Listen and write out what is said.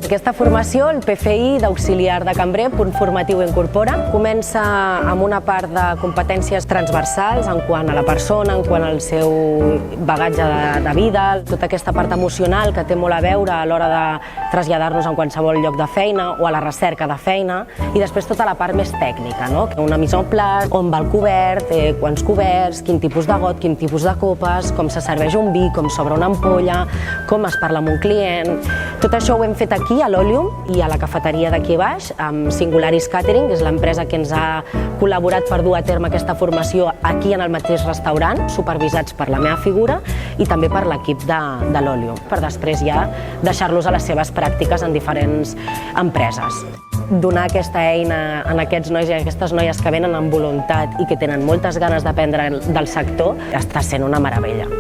Aquesta formació, el PFI d'auxiliar de cambrer, punt formatiu incorpora, comença amb una part de competències transversals en quant a la persona, en quant al seu bagatge de vida, tota aquesta part emocional que té molt a veure a l'hora de traslladar-nos en qualsevol lloc de feina o a la recerca de feina, i després tota la part més tècnica, no? Una mise en place, on va el cobert, quants coberts, quin tipus de got, quin tipus de copes, com se serveix un vi, com s'obre una ampolla, com es parla amb un client. Tot això ho hem fet aquí a l'Olium i a la cafeteria d'aquí baix, amb Singularis Catering, que és l'empresa que ens ha col·laborat per dur a terme aquesta formació aquí en el mateix restaurant, supervisats per la meva figura i també per l'equip de l'Olium, per després ja deixar-los a les seves pràctiques en diferents empreses. Donar aquesta eina a aquests nois i a aquestes noies que venen amb voluntat i que tenen moltes ganes d'aprendre del sector està sent una meravella.